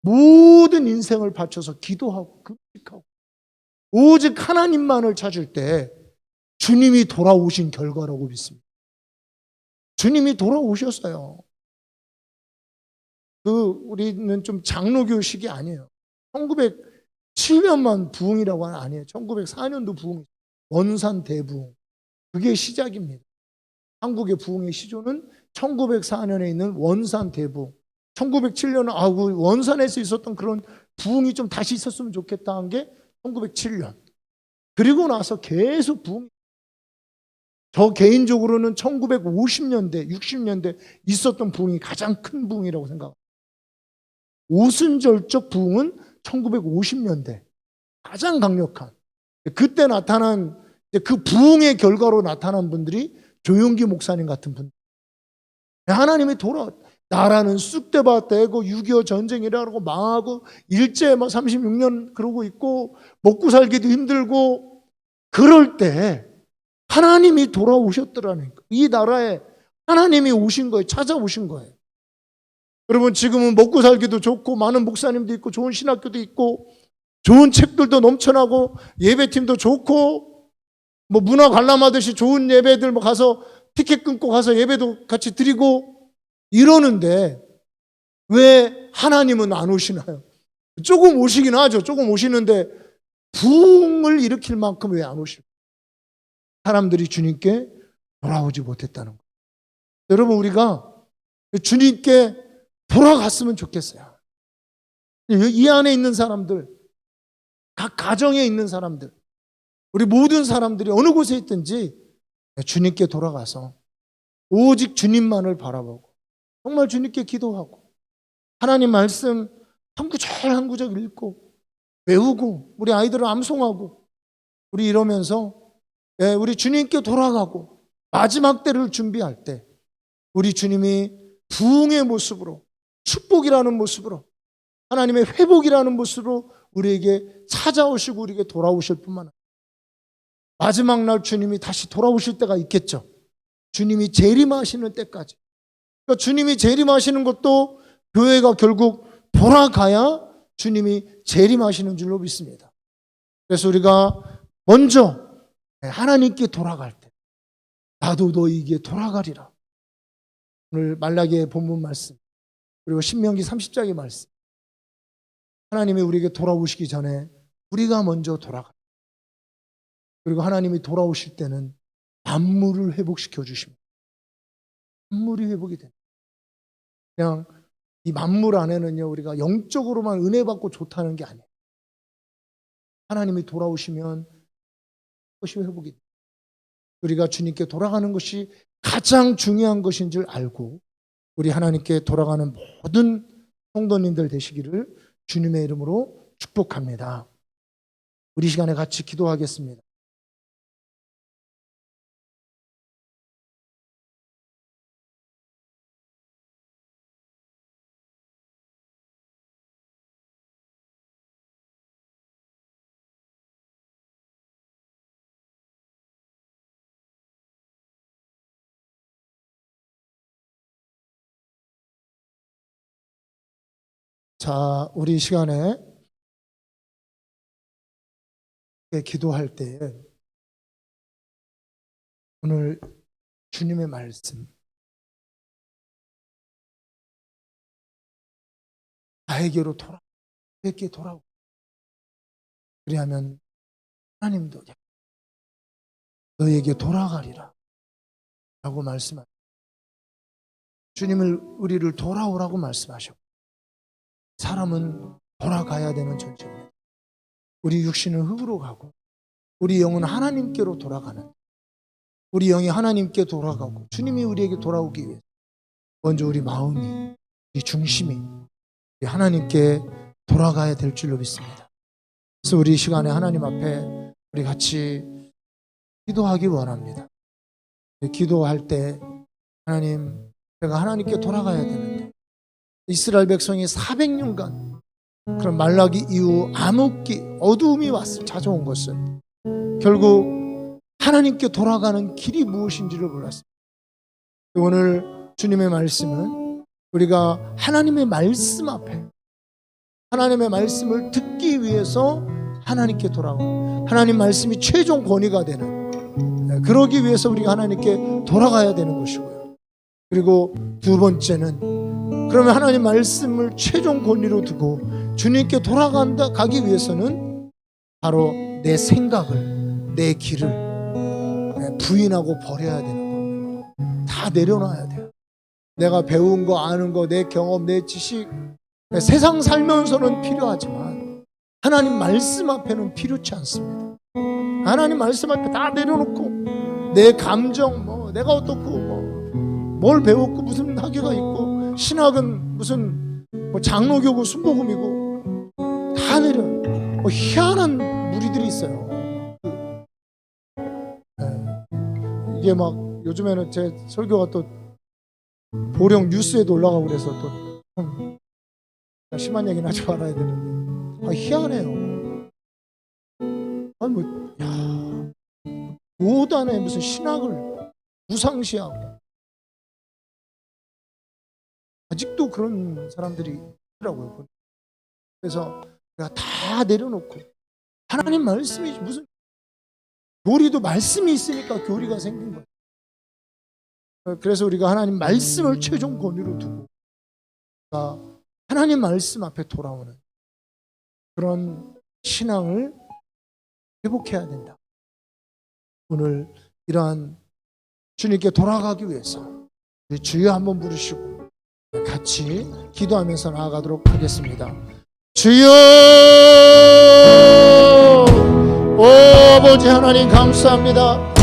모든 인생을 바쳐서 기도하고 금식하고 오직 하나님만을 찾을 때 주님이 돌아오신 결과라고 믿습니다. 주님이 돌아오셨어요. 우리는 좀 장로교식이 아니에요. 1907년만 부흥이라고 하는 아니에요. 1904년도 부흥, 원산 대부흥. 그게 시작입니다. 한국의 부흥의 시조는 1904년에 있는 원산 대부흥. 1907년은 원산에서 있었던 그런 부흥이 좀 다시 있었으면 좋겠다 한 게 1907년. 그리고 나서 계속 부흥. 저 개인적으로는 1950년대, 60년대 있었던 부흥이 가장 큰 부흥이라고 생각합니다. 오순절적 부흥은 1950년대 가장 강력한, 그때 나타난 그 부흥의 결과로 나타난 분들이 조용기 목사님 같은 분들. 하나님이 나라는 쑥대밭 되고 6.25 전쟁이라고 망하고 일제 36년 그러고 있고 먹고 살기도 힘들고, 그럴 때 하나님이 돌아오셨더라는 거예요. 이 나라에 하나님이 오신 거예요. 찾아오신 거예요. 여러분, 지금은 먹고 살기도 좋고 많은 목사님도 있고 좋은 신학교도 있고 좋은 책들도 넘쳐나고 예배팀도 좋고 문화 관람하듯이 좋은 예배들 가서 티켓 끊고 가서 예배도 같이 드리고 이러는데 왜 하나님은 안 오시나요? 조금 오시긴 하죠. 조금 오시는데 부흥을 일으킬 만큼 왜 안 오실까요? 사람들이 주님께 돌아오지 못했다는 거예요. 여러분, 우리가 주님께 돌아갔으면 좋겠어요. 이 안에 있는 사람들, 각 가정에 있는 사람들, 우리 모든 사람들이 어느 곳에 있든지 주님께 돌아가서 오직 주님만을 바라보고 정말 주님께 기도하고 하나님 말씀 한 구절 한 구절 읽고 외우고 우리 아이들을 암송하고 우리 이러면서 우리 주님께 돌아가고 마지막 때를 준비할 때 우리 주님이 부흥의 모습으로 축복이라는 모습으로, 하나님의 회복이라는 모습으로 우리에게 찾아오시고 우리에게 돌아오실 뿐만 아니라 마지막 날 주님이 다시 돌아오실 때가 있겠죠. 주님이 재림하시는 때까지. 그러니까 주님이 재림하시는 것도 교회가 결국 돌아가야 주님이 재림하시는 줄로 믿습니다. 그래서 우리가 먼저 하나님께 돌아갈 때 나도 너희에게 돌아가리라. 오늘 말라기의 본문 말씀 그리고 신명기 30장의 말씀, 하나님이 우리에게 돌아오시기 전에 우리가 먼저 돌아가. 그리고 하나님이 돌아오실 때는 만물을 회복시켜 주십니다. 만물이 회복이 됩니다. 그냥 이 만물 안에는요, 우리가 영적으로만 은혜 받고 좋다는 게 아니에요. 하나님이 돌아오시면 그것이 회복이 됩니다. 우리가 주님께 돌아가는 것이 가장 중요한 것인 줄 알고 우리 하나님께 돌아가는 모든 성도님들 되시기를 주님의 이름으로 축복합니다. 우리 시간에 같이 기도하겠습니다. 자, 우리 시간에 기도할 때 오늘 주님의 말씀, 나에게로 나에게 돌아오고, 그리하면 하나님도 너에게 돌아가리라 라고 말씀하셨고, 주님을 우리를 돌아오라고 말씀하셨고, 사람은 돌아가야 되는 존재입니다. 우리 육신은 흙으로 가고 우리 영은 하나님께로 돌아가는, 우리 영이 하나님께 돌아가고 주님이 우리에게 돌아오기 위해 먼저 우리 마음이, 우리 중심이 하나님께 돌아가야 될 줄로 믿습니다. 그래서 우리 시간에 하나님 앞에 우리 같이 기도하기 원합니다. 기도할 때 하나님, 제가 하나님께 돌아가야 되는데 이스라엘 백성이 400년간 그런 말라기 이후 암흑기, 어두움이 찾아온 것은 결국 하나님께 돌아가는 길이 무엇인지를 몰랐습니다. 오늘 주님의 말씀은 우리가 하나님의 말씀 앞에, 하나님의 말씀을 듣기 위해서 하나님께 돌아가고, 하나님 말씀이 최종 권위가 되는, 그러기 위해서 우리가 하나님께 돌아가야 되는 것이고요. 그리고 두 번째는, 그러면 하나님 말씀을 최종 권위로 두고 주님께 가기 위해서는 바로 내 생각을, 내 길을 부인하고 버려야 되는 겁니다. 다 내려놔야 돼요. 내가 배운 거, 아는 거, 내 경험, 내 지식, 세상 살면서는 필요하지만 하나님 말씀 앞에는 필요치 않습니다. 하나님 말씀 앞에 다 내려놓고 내 감정, 내가 어떻고, 뭘 배웠고, 무슨 학위가 있고, 신학은 무슨 장로교고 순복음이고 다 내려. 희한한 무리들이 있어요. 이게 막 요즘에는 제 설교가 또 보령 뉴스에도 올라가고 그래서 또 심한 얘기는 하지 말아야 되는데 희한해요. 무단에 무슨 신학을 무상시하고 아직도 그런 사람들이 있더라고요. 그래서 내가 다 내려놓고 하나님 말씀이, 무슨 교리도 말씀이 있으니까 교리가 생긴 거예요. 그래서 우리가 하나님 말씀을 최종 권위로 두고 하나님 말씀 앞에 돌아오는 그런 신앙을 회복해야 된다. 오늘 이러한 주님께 돌아가기 위해서 우리 주여 한번 부르시고 같이 기도하면서 나아가도록 하겠습니다. 주여, 오 아버지 하나님 감사합니다.